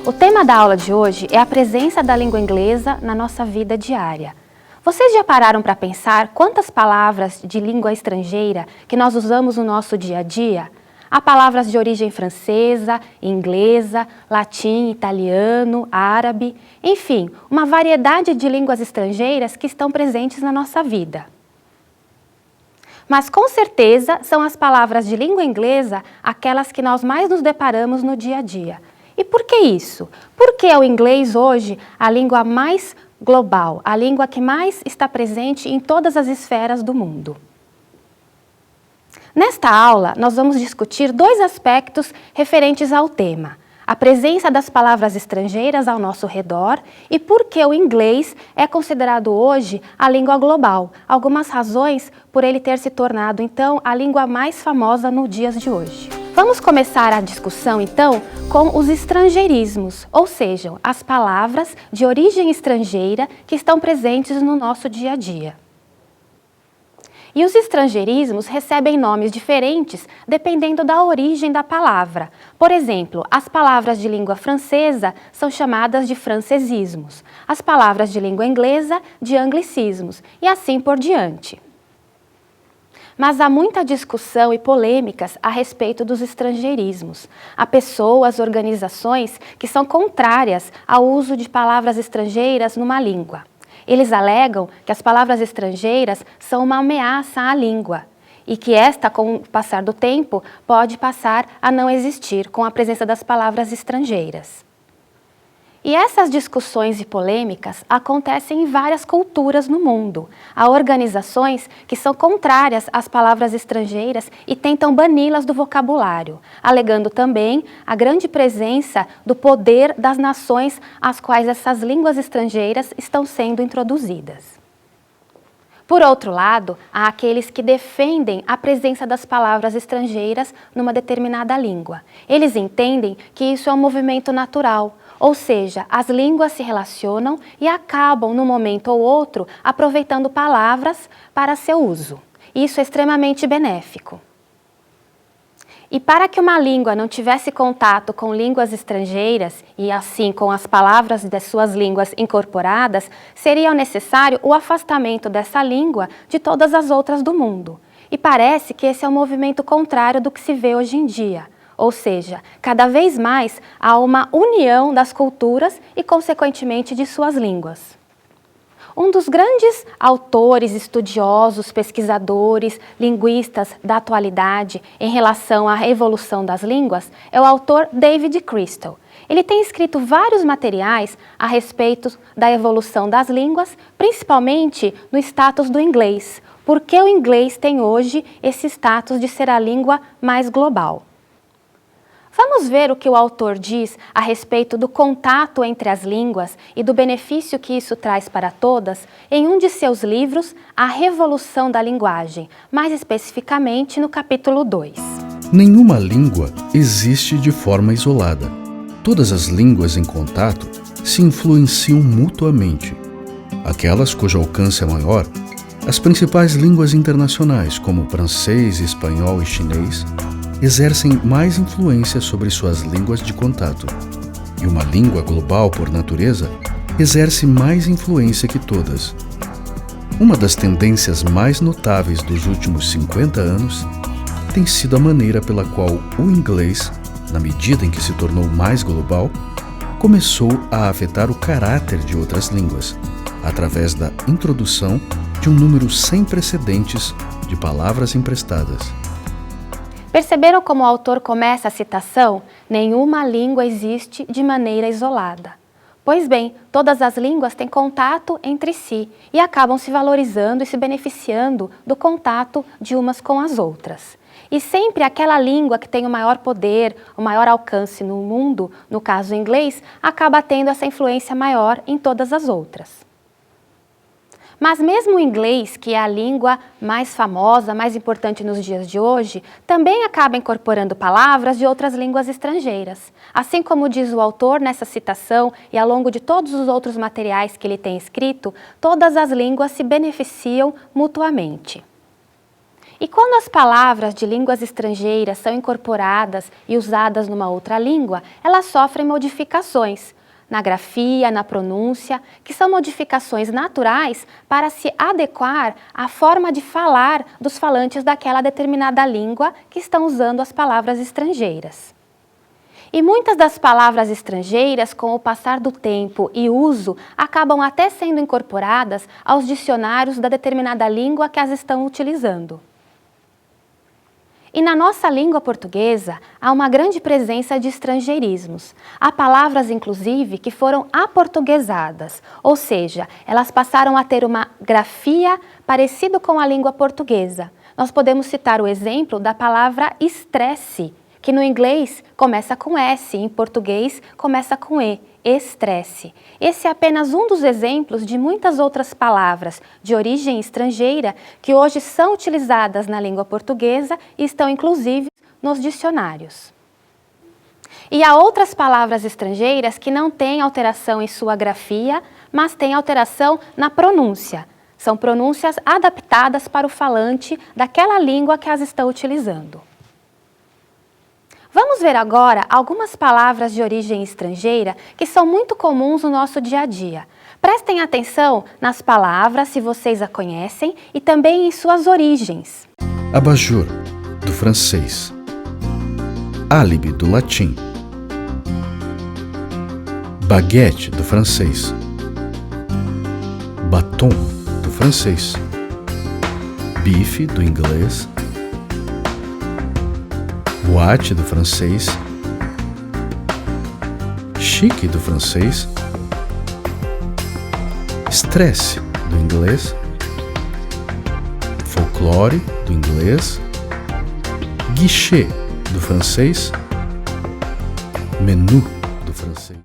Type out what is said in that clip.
O tema da aula de hoje é a presença da língua inglesa na nossa vida diária. Vocês já pararam para pensar quantas palavras de língua estrangeira que nós usamos no nosso dia a dia? Há palavras de origem francesa, inglesa, latim, italiano, árabe, enfim, uma variedade de línguas estrangeiras que estão presentes na nossa vida. Mas com certeza são as palavras de língua inglesa aquelas que nós mais nos deparamos no dia a dia. E por que isso? Porque é o inglês hoje a língua mais global, a língua que mais está presente em todas as esferas do mundo. Nesta aula, nós vamos discutir dois aspectos referentes ao tema: a presença das palavras estrangeiras ao nosso redor e por que o inglês é considerado hoje a língua global, algumas razões por ele ter se tornado, então, a língua mais famosa nos dias de hoje. Vamos começar a discussão, então, com os estrangeirismos, ou seja, as palavras de origem estrangeira que estão presentes no nosso dia a dia. E os estrangeirismos recebem nomes diferentes dependendo da origem da palavra. Por exemplo, as palavras de língua francesa são chamadas de francesismos, as palavras de língua inglesa de anglicismos e assim por diante. Mas há muita discussão e polêmicas a respeito dos estrangeirismos. Há pessoas, organizações que são contrárias ao uso de palavras estrangeiras numa língua. Eles alegam que as palavras estrangeiras são uma ameaça à língua e que esta, com o passar do tempo, pode passar a não existir com a presença das palavras estrangeiras. E essas discussões e polêmicas acontecem em várias culturas no mundo. Há organizações que são contrárias às palavras estrangeiras e tentam bani-las do vocabulário, alegando também a grande presença do poder das nações às quais essas línguas estrangeiras estão sendo introduzidas. Por outro lado, há aqueles que defendem a presença das palavras estrangeiras numa determinada língua. Eles entendem que isso é um movimento natural, ou seja, as línguas se relacionam e acabam, num momento ou outro, aproveitando palavras para seu uso. Isso é extremamente benéfico. E para que uma língua não tivesse contato com línguas estrangeiras e assim com as palavras das suas línguas incorporadas, seria necessário o afastamento dessa língua de todas as outras do mundo. E parece que esse é um movimento contrário do que se vê hoje em dia. Ou seja, cada vez mais há uma união das culturas e, consequentemente, de suas línguas. Um dos grandes autores, estudiosos, pesquisadores, linguistas da atualidade em relação à evolução das línguas é o autor David Crystal. Ele tem escrito vários materiais a respeito da evolução das línguas, principalmente no status do inglês, porque o inglês tem hoje esse status de ser a língua mais global. Vamos ver o que o autor diz a respeito do contato entre as línguas e do benefício que isso traz para todas em um de seus livros, A Revolução da Linguagem, mais especificamente no capítulo 2. Nenhuma língua existe de forma isolada. Todas as línguas em contato se influenciam mutuamente. Aquelas cujo alcance é maior, as principais línguas internacionais, como francês, espanhol e chinês, exercem mais influência sobre suas línguas de contato. E uma língua global, por natureza, exerce mais influência que todas. Uma das tendências mais notáveis dos últimos 50 anos tem sido a maneira pela qual o inglês, na medida em que se tornou mais global, começou a afetar o caráter de outras línguas, através da introdução de um número sem precedentes de palavras emprestadas. Perceberam como o autor começa a citação? Nenhuma língua existe de maneira isolada. Pois bem, todas as línguas têm contato entre si e acabam se valorizando e se beneficiando do contato de umas com as outras. E sempre aquela língua que tem o maior poder, o maior alcance no mundo, no caso o inglês, acaba tendo essa influência maior em todas as outras. Mas mesmo o inglês, que é a língua mais famosa, mais importante nos dias de hoje, também acaba incorporando palavras de outras línguas estrangeiras. Assim como diz o autor nessa citação e ao longo de todos os outros materiais que ele tem escrito, todas as línguas se beneficiam mutuamente. E quando as palavras de línguas estrangeiras são incorporadas e usadas numa outra língua, elas sofrem modificações na grafia, na pronúncia, que são modificações naturais para se adequar à forma de falar dos falantes daquela determinada língua que estão usando as palavras estrangeiras. E muitas das palavras estrangeiras, com o passar do tempo e uso, acabam até sendo incorporadas aos dicionários da determinada língua que as estão utilizando. E na nossa língua portuguesa, há uma grande presença de estrangeirismos. Há palavras, inclusive, que foram aportuguesadas, ou seja, elas passaram a ter uma grafia parecida com a língua portuguesa. Nós podemos citar o exemplo da palavra estresse, que no inglês começa com S, em português começa com E, estresse. Esse é apenas um dos exemplos de muitas outras palavras de origem estrangeira que hoje são utilizadas na língua portuguesa e estão inclusive nos dicionários. E há outras palavras estrangeiras que não têm alteração em sua grafia, mas têm alteração na pronúncia. São pronúncias adaptadas para o falante daquela língua que as estão utilizando. Vamos ver agora algumas palavras de origem estrangeira que são muito comuns no nosso dia a dia. Prestem atenção nas palavras, se vocês a conhecem, e também em suas origens. Abajur, do francês. Álibi, do latim. Baguete, do francês. Batom, do francês. Bife, do inglês. Boate, do francês. Chique, do francês. Stress, do inglês. Folclore, do inglês. Guichê, do francês. Menu, do francês.